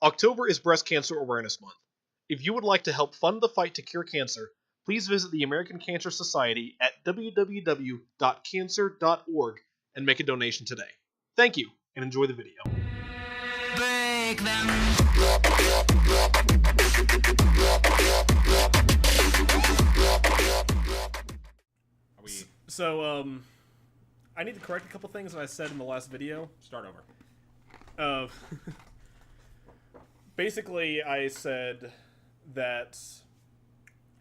October is Breast Cancer Awareness Month. If you would like to help fund the fight to cure cancer, please visit the American Cancer Society at www.cancer.org and make a donation today. Thank you, and enjoy the video. Break them. So, I need to correct a couple things that I said in the last video. Start over. Basically, I said that...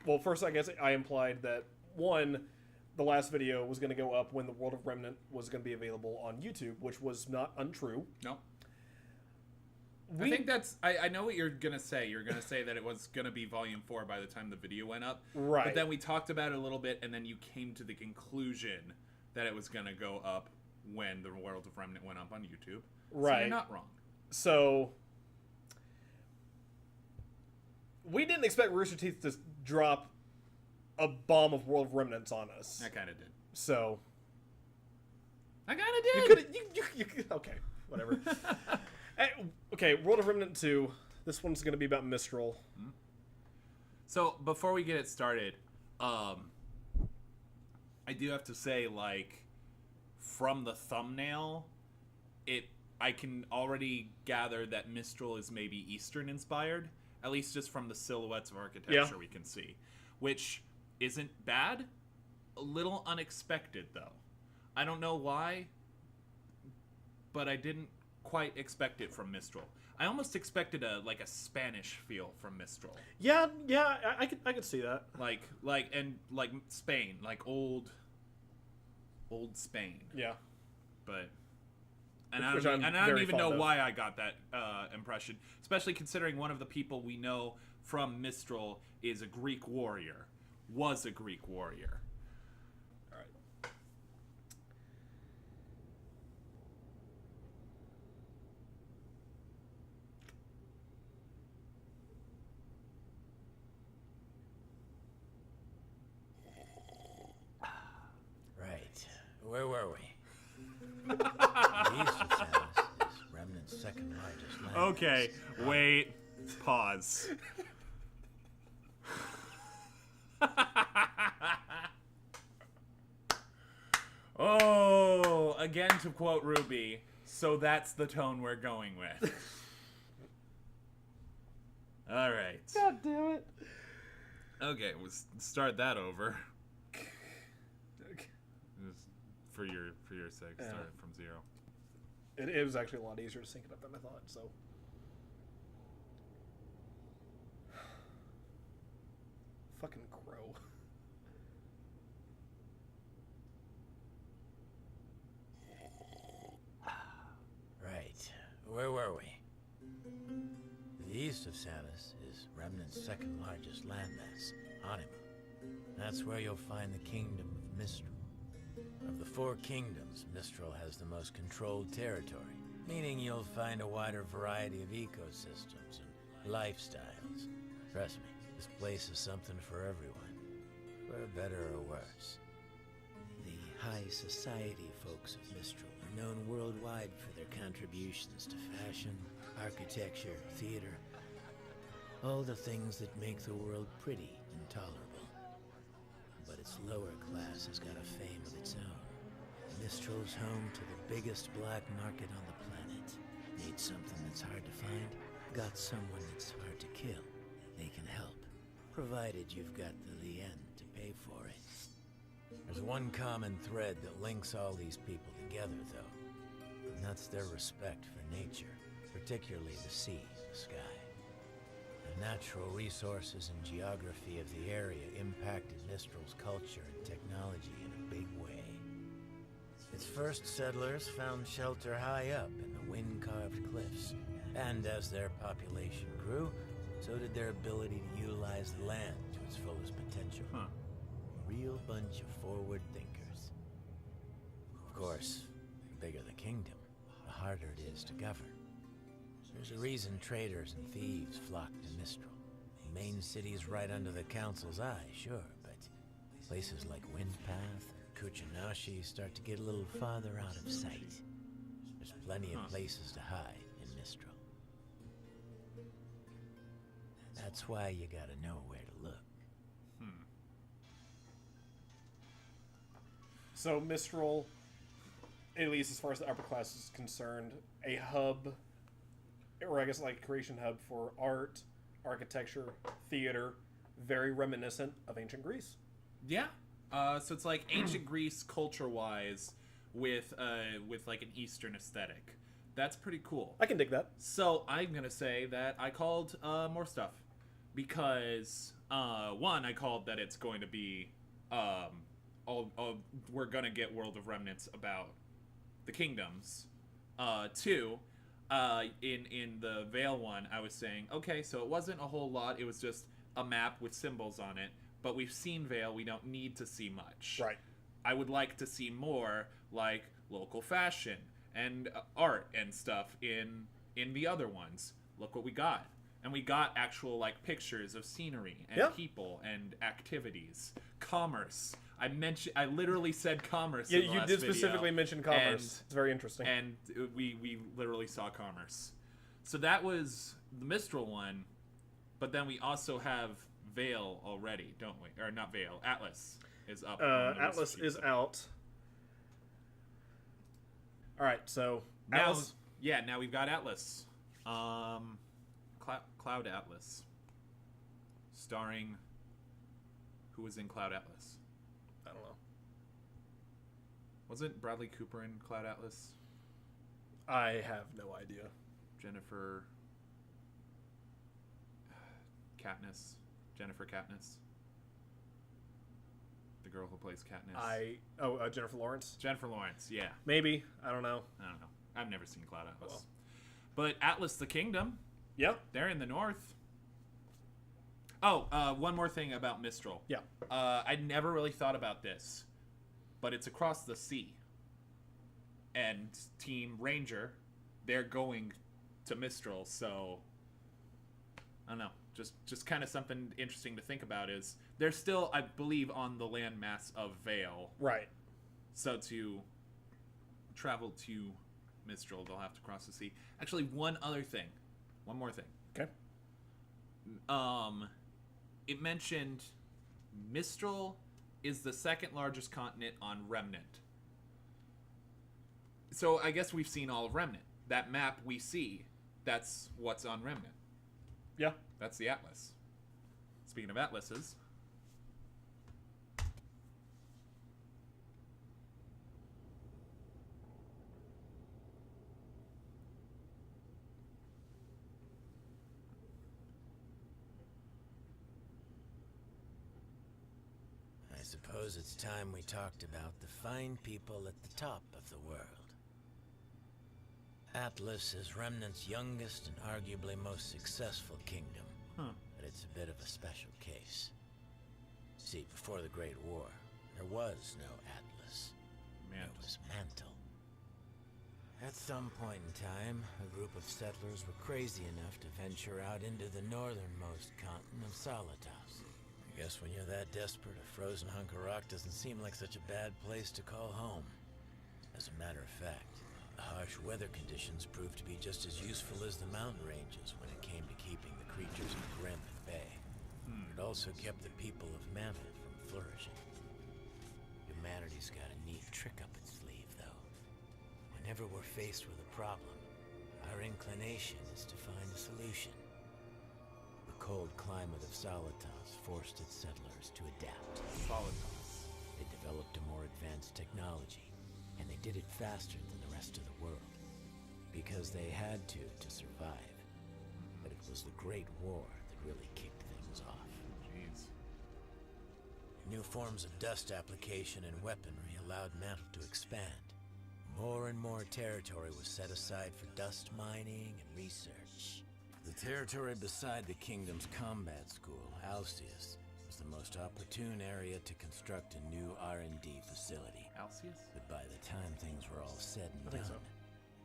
Well, first, I guess I implied that, one, the last video was going to go up when the World of Remnant was going to be available on YouTube, which was not untrue. No. I think that's... I know what you're going to say. You're going to say that it was going to be Volume 4 by the time the video went up. Right. But then we talked about it a little bit, and then you came to the conclusion that it was going to go up when the World of Remnant went up on YouTube. Right. So you're not wrong. So... we didn't expect Rooster Teeth to drop a bomb of World of Remnants on us. I kind of did. So... I kind of did! You could... Okay, whatever. Okay, World of Remnant 2. This one's going to be about Mistral. So, before we get it started, I do have to say, like, from the thumbnail, I can already gather that Mistral is maybe Eastern-inspired, at least just from the silhouettes of architecture we can see, which isn't bad. A little unexpected, though. I don't know why, but I didn't quite expect it from Mistral. I almost expected a Spanish feel from Mistral. Yeah, I could see that. Like Spain, like old Spain. Yeah. But I don't even know why I got that impression, especially considering one of the people we know from Mistral is a Greek warrior. Was a Greek warrior. All right. Right. Where were we? The east of Atlas is Remnant's second largest land. Okay, wait, pause. Oh, again to quote RWBY, so that's the tone we're going with. All right. God damn it. Okay, we'll start that over. Okay. For your sake, start it from zero. It was actually a lot easier to sync it up than I thought, so... Fucking crow. Right. Where were we? The east of Atlas is Remnant's second largest landmass, Anima. That's where you'll find the kingdom of Mistral. Of the four kingdoms, Mistral has the most controlled territory, meaning you'll find a wider variety of ecosystems and lifestyles. Trust me, this place is something for everyone, for better or worse. The high society folks of Mistral are known worldwide for their contributions to fashion, architecture, theater, all the things that make the world pretty and tolerable. But its lower class has got a fame of its own. Mistral's home to the biggest black market on the planet. Need something that's hard to find? Got someone that's hard to kill? They can help, provided you've got the end to pay for it. There's one common thread that links all these people together, though, and that's their respect for nature, particularly the sea and the sky. The natural resources and geography of the area impacted Mistral's culture and technology in a big way. Its first settlers found shelter high up in the wind-carved cliffs, and as their population grew, so did their ability to utilize the land to its fullest potential. A real bunch of forward thinkers. Of course, the bigger the kingdom, the harder it is to govern. There's a reason traders and thieves flock to Mistral. The main city's right under the council's eye, sure, but places like Windpath and Kuchinashi start to get a little farther out of sight. There's plenty of places to hide in Mistral. That's why you gotta know where to look. So Mistral, at least as far as the upper class is concerned, a hub, or I guess like a creation hub for art, architecture, theater, very reminiscent of ancient Greece. Yeah. So it's like ancient Greece culture-wise with like an Eastern aesthetic. That's pretty cool. I can dig that. So I'm gonna say that I called more stuff because one, I called that it's going to be we're gonna get World of Remnants about the kingdoms. Two, in the Veil one, I was saying, okay, so it wasn't a whole lot. It was just a map with symbols on it. But we've seen Veil. We don't need to see much. Right. I would like to see more, like local fashion and art and stuff in the other ones. Look what we got. And we got actual like pictures of scenery and people and activities. Commerce. I literally said commerce. Yeah, in the you last did video. specifically mention commerce. It's very interesting. And we literally saw commerce. So that was the Mistral one, but then we also have Veil already, don't we? Or not Veil. Atlas is up. Atlas is out. All right, so Now, Atlas. now we've got Atlas. Cloud Atlas. Starring... Who was in Cloud Atlas? I don't know. Wasn't Bradley Cooper in Cloud Atlas? I have no idea. Jennifer Katniss. The girl who plays Katniss. Jennifer Lawrence. Jennifer Lawrence, yeah. Maybe, I don't know. I don't know. I've never seen Cloud Atlas. Well. But Atlas the Kingdom, Yep. they're in the north. Oh, one more thing about Mistral. Yeah. I never really thought about this, but it's across the sea. And Team Ranger, they're going to Mistral, so I don't know. Just kind of something interesting to think about is they're still, I believe, on the landmass of Veil. Right. So to travel to Mistral, they'll have to cross the sea. Actually, one more thing. Okay. It mentioned Mistral is the second largest continent on Remnant. So I guess we've seen all of Remnant. That map we see, that's what's on Remnant. Yeah. That's the Atlas. Speaking of atlases. I suppose it's time we talked about the fine people at the top of the world. Atlas is Remnant's youngest and arguably most successful kingdom. But it's a bit of a special case. See, before the Great War, there was no Atlas. There was Mantle. At some point in time, a group of settlers were crazy enough to venture out into the northernmost continent of Solitas. I guess when you're that desperate, a frozen hunk of rock doesn't seem like such a bad place to call home. As a matter of fact, the harsh weather conditions proved to be just as useful as the mountain ranges when it came to keeping the creatures of Grim at bay. It also kept the people of Mantle from flourishing. Humanity's got a neat trick up its sleeve, though. Whenever we're faced with a problem, our inclination is to find a solution. The cold climate of Solitas forced its settlers to adapt. Solitas. They developed a more advanced technology, and they did it faster than the rest of the world. Because they had to survive. But it was the Great War that really kicked things off. Jeez. New forms of dust application and weaponry allowed Mantle to expand. More and more territory was set aside for dust mining and research. The territory beside the kingdom's combat school, Alcius, was the most opportune area to construct a new R&D facility. Alcius? But by the time things were all said and I think done, so.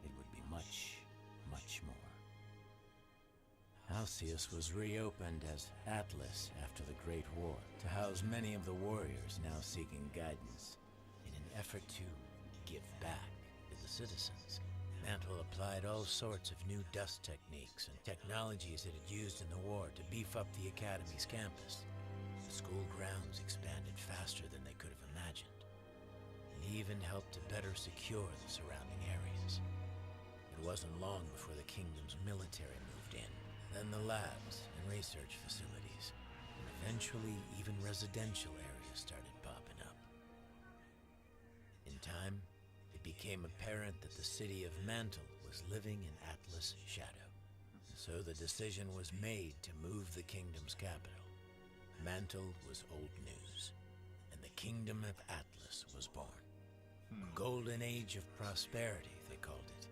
it would be much, much more. Alcius was reopened as Atlas after the Great War to house many of the warriors now seeking guidance in an effort to give back to the citizens. Mantle applied all sorts of new dust techniques and technologies it had used in the war to beef up the Academy's campus. The school grounds expanded faster than they could have imagined, and even helped to better secure the surrounding areas. It wasn't long before the kingdom's military moved in, then the labs and research facilities, and eventually even residential areas started popping up. In time, it became apparent that the city of Mantle was living in Atlas' shadow. So the decision was made to move the kingdom's capital. Mantle was old news, and the Kingdom of Atlas was born. A golden age of prosperity, they called it.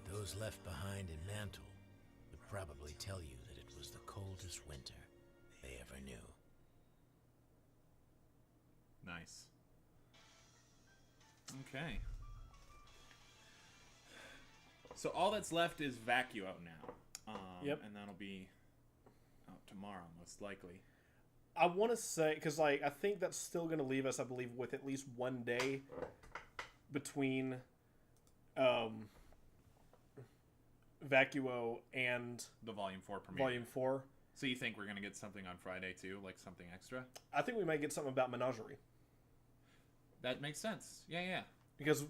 But those left behind in Mantle would probably tell you that it was the coldest winter they ever knew. Nice. Okay. So all that's left is Vacuo now. Yep. And that'll be out tomorrow, most likely. I want to say, because like I think that's still going to leave us, I believe, with at least one day between Vacuo and The Volume 4 premiere. Volume 4. So you think we're going to get something on Friday, too? Like something extra? I think we might get something about Menagerie. That makes sense. Yeah. Because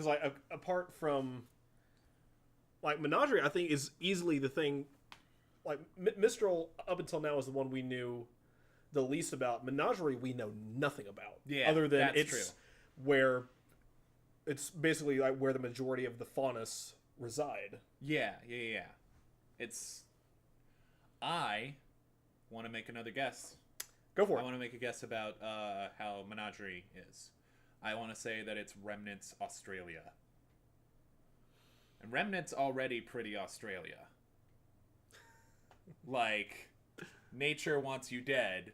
like apart from like Menagerie, I think is easily the thing. Like Mistral up until now is the one we knew the least about. Menagerie we know nothing about. Yeah, other than that's it's true. where it's basically like where the majority of the faunus reside. Yeah. It's... I want to make another guess. Go for I it. want to make a guess about how Menagerie is. I want to say that it's Remnant's Australia. And Remnant's already pretty Australia. Like, nature wants you dead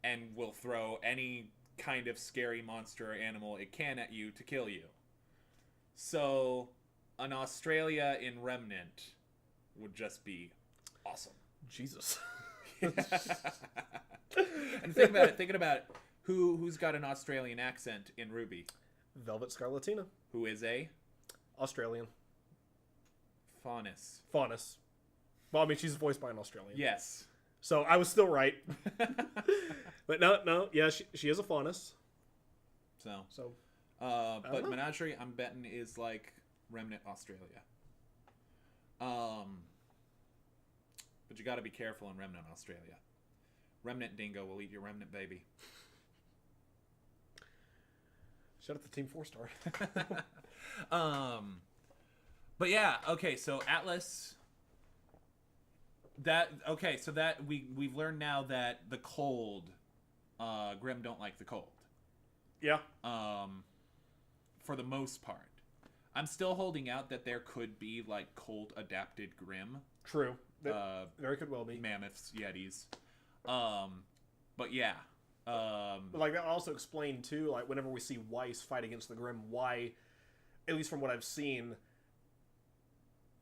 and will throw any kind of scary monster or animal it can at you to kill you. So, an Australia in Remnant would just be awesome. Jesus. And thinking about it, who's got an Australian accent in RWBY? Velvet Scarlatina. Who is a Australian. faunus? Faunus. Well, I mean, she's voiced by an Australian. Yes. So I was still right. But no. Yeah, she is a faunus. So, don't but know. Menagerie, I'm betting, is like Remnant Australia. But you got to be careful in Remnant Australia. Remnant dingo will eat your remnant baby. Shout out to Team 4-Star. But yeah, okay, so Atlas. So we've learned now that the cold, Grimm don't like the cold. Yeah. For the most part, I'm still holding out that there could be like cold adapted Grimm. True. Very could well be. Mammoths, Yetis. But yeah. But like that also explained too, like whenever we see Weiss fight against the Grimm, why, at least from what I've seen,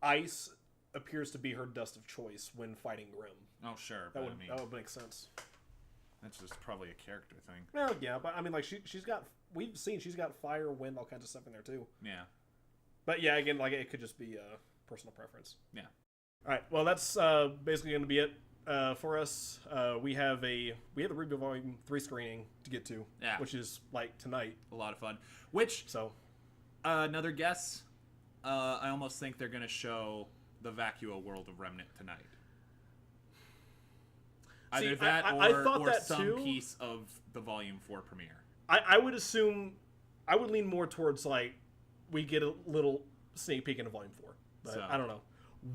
ice appears to be her dust of choice when fighting Grimm. Oh sure, That but would make sense. that's just probably a character thing. Well, yeah, but I mean, like she's got, we've seen she's got fire, wind, all kinds of stuff in there too. Yeah. But yeah, again, like it could just be personal preference. Yeah. All right. Well, that's basically going to be it for us. We have the RWBY Volume 3 screening to get to, Yeah. which is like tonight. A lot of fun. Which, So another guess, I almost think they're going to show the Vacuo World of Remnant tonight. Either that I thought or that some too. piece of the Volume 4 premiere. I would assume, I would lean more towards like we get a little sneak peek into Volume 4. But So- I don't know.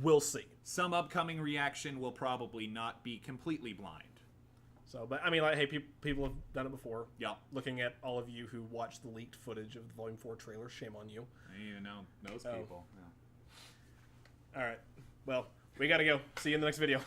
We'll see. Some upcoming reaction will probably not be completely blind. So, but I mean, like, hey, people have done it before. Yup. Looking at all of you who watched the leaked footage of the Volume 4 trailer, shame on you. I even know those Oh. people. Yeah. All right. Well, we got to go. See you in the next video.